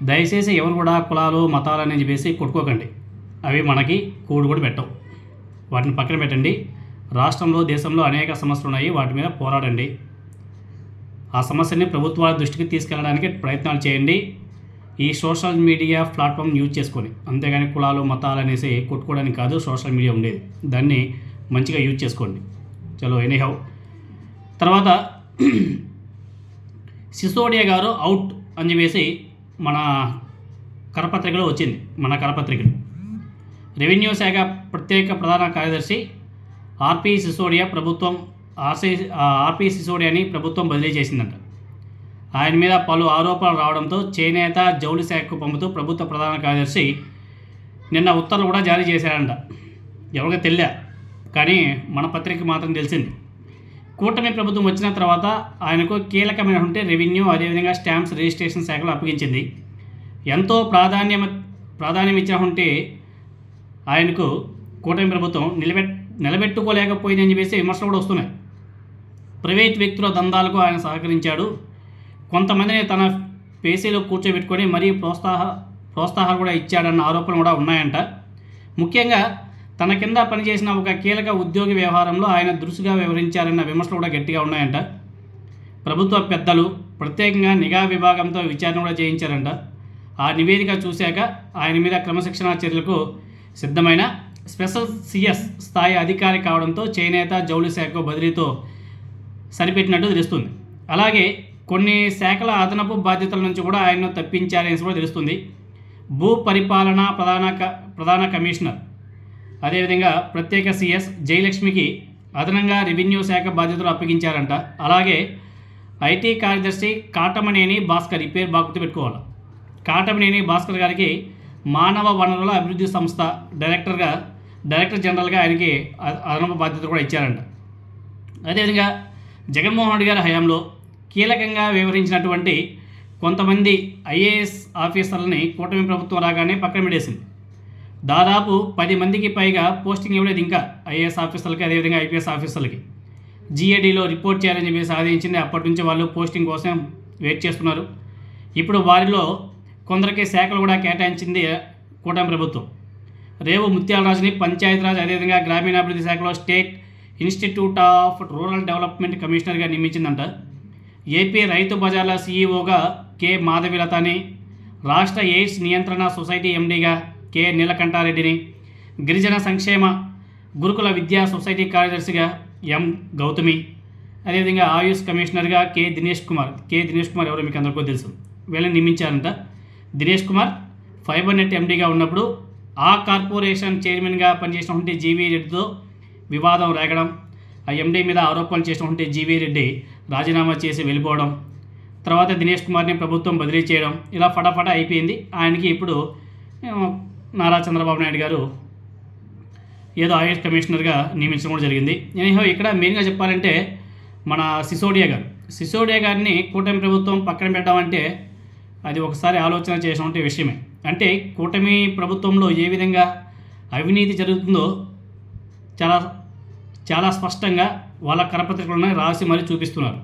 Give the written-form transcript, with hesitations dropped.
దయచేసి ఎవరు కూడా కులాలు మతాలు అని చెప్పేసి కొట్టుకోకండి. అవి మనకి కూడు కూడా పెట్టవు. వాటిని పక్కన పెట్టండి. రాష్ట్రంలో దేశంలో అనేక సమస్యలు ఉన్నాయి. వాటి మీద పోరాడండి. ఆ సమస్యని ప్రభుత్వాల దృష్టికి తీసుకెళ్ళడానికి ప్రయత్నాలు చేయండి. ఈ సోషల్ మీడియా ప్లాట్ఫామ్ యూజ్ చేసుకొని, అంతేగాని కులాలు మతాలు అనేసి కొట్టుకోవడానికి కాదు సోషల్ మీడియా ఉండేది. దాన్ని మంచిగా యూజ్ చేసుకోండి. చలో ఎనీహౌ. తర్వాత సిసోడియా గారు అవుట్ అని చెప్పేసి మన కరపత్రికలో వచ్చింది. మన కరపత్రికలు రెవెన్యూ శాఖ ప్రత్యేక ప్రధాన కార్యదర్శి ఆర్పి సిసోడియాని ప్రభుత్వం బదిలీ చేసిందంట. ఆయన మీద పలు ఆరోపణలు రావడంతో చేనేత జౌళి శాఖకు పంపుతూ ప్రభుత్వ ప్రధాన కార్యదర్శి నిన్న ఉత్తర్వులు కూడా జారీ చేశారంట. ఎవరికి తెలియదా, కానీ మన పత్రిక మాత్రం తెలిసింది. కూటమి ప్రభుత్వం వచ్చిన తర్వాత ఆయనకు కీలకమైనటువంటి రెవెన్యూ, అదేవిధంగా స్టాంప్స్ రిజిస్ట్రేషన్ శాఖలు అప్పగించింది. ఎంతో ప్రాధాన్యం ఇచ్చినటువంటి ఆయనకు కూటమి ప్రభుత్వం నిలబెట్టుకోలేకపోయిందని చెప్పేసి విమర్శలు కూడా వస్తున్నాయి. ప్రైవేట్ వ్యక్తుల దందాలకు ఆయన సహకరించాడు. కొంతమందిని తన పేసీలో కూర్చోబెట్టుకొని మరీ ప్రోత్సాహాలు కూడా ఇచ్చాడన్న ఆరోపణలు కూడా ఉన్నాయంట. ముఖ్యంగా తన కింద పనిచేసిన ఒక కీలక ఉద్యోగి వ్యవహారంలో ఆయన దురుసుగా వ్యవహరించారన్న విమర్శలు కూడా గట్టిగా ఉన్నాయంట. ప్రభుత్వ పెద్దలు ప్రత్యేకంగా నిఘా విభాగంతో విచారణ కూడా చేయించారంట. ఆ నివేదిక చూశాక ఆయన మీద క్రమశిక్షణా చర్యలకు సిద్ధమైన స్పెషల్ సిఎస్ స్థాయి అధికారి కావడంతో చేనేత జౌళి శాఖకు బదిలీతో సరిపెట్టినట్టు తెలుస్తుంది. అలాగే కొన్ని శాఖల అదనపు బాధ్యతల నుంచి కూడా ఆయన్ను తప్పించారని కూడా తెలుస్తుంది. భూ పరిపాలన ప్రధాన కమిషనర్, అదేవిధంగా ప్రత్యేక సిఎస్ జయలక్ష్మికి అదనంగా రెవెన్యూ శాఖ బాధ్యతలు అప్పగించారంట. అలాగే ఐటీ కార్యదర్శి కాటమనేని భాస్కర్, ఈ పేరు బాగా గుర్తుపెట్టుకోవాలి. కాటమనేని భాస్కర్ గారికి మానవ వనరుల అభివృద్ధి సంస్థ డైరెక్టర్ జనరల్గా ఆయనకి అదనపు బాధ్యత కూడా ఇచ్చారంట. అదేవిధంగా జగన్మోహన్ రెడ్డి గారి హయాంలో కీలకంగా వ్యవహరించినటువంటి కొంతమంది ఐఏఎస్ ఆఫీసర్లని కూటమి ప్రభుత్వం రాగానే పక్కన పెట్టేసింది. దాదాపు 10 మందికి పైగా పోస్టింగ్ ఇవ్వలేదు ఇంకా ఐఏఎస్ ఆఫీసర్లకి, అదేవిధంగా ఐపీఎస్ ఆఫీసర్లకి. జీఏడీలో రిపోర్ట్ చేయాలని చెప్పి సాధించింది. అప్పటి నుంచి వాళ్ళు పోస్టింగ్ కోసం వెయిట్ చేస్తున్నారు. ఇప్పుడు వారిలో కొందరికి శాఖలు కూడా కేటాయించింది కూటమి ప్రభుత్వం. రేవు ముత్యాలరాజుని పంచాయతీరాజ్, అదేవిధంగా గ్రామీణాభివృద్ధి శాఖలో state institute of rural development కమిషనర్గా నియమించిందంట. ఏపీ రైతు బజార్ల సీఈఓగా కె మాధవిలతని, రాష్ట్ర ఎయిడ్స్ నియంత్రణ సొసైటీ ఎండీగా కె నీలకంఠారెడ్డిని, గిరిజన సంక్షేమ గురుకుల విద్యా సొసైటీ కార్యదర్శిగా ఎం గౌతమి, అదేవిధంగా ఆయుష్ కమిషనర్గా కె దినేష్ కుమార్ ఎవరో మీకు అందరికీ తెలుసు, వీళ్ళని నియమించారంట. దినేష్ కుమార్ ఫైబర్ నెట్ ఎండీగా ఉన్నప్పుడు ఆ కార్పొరేషన్ చైర్మన్గా పనిచేసినటువంటి జీవీ రెడ్డితో వివాదం రేగడం, ఆ ఎండీ మీద ఆరోపణలు చేసినటువంటి జీవీ రెడ్డి రాజీనామా చేసి వెళ్ళిపోవడం, తర్వాత దినేష్ కుమార్ని ప్రభుత్వం బదిలీ చేయడం, ఇలా ఫటాఫటా అయిపోయింది. ఆయనకి ఇప్పుడు నారా చంద్రబాబు నాయుడు గారు ఏదో ఆయుష్ కమిషనర్గా నియమించడం కూడా జరిగింది. ఇక్కడ మెయిన్గా చెప్పాలంటే మన సిసోడియా గారిని కూటమి ప్రభుత్వం పక్కన పెట్టామంటే అది ఒకసారి ఆలోచన చేసినటువంటి విషయమే. అంటే కూటమి ప్రభుత్వంలో ఏ విధంగా అవినీతి జరుగుతుందో చాలా చాలా స్పష్టంగా వాళ్ళ కరపత్రికలను రాసి మరీ చూపిస్తున్నారు.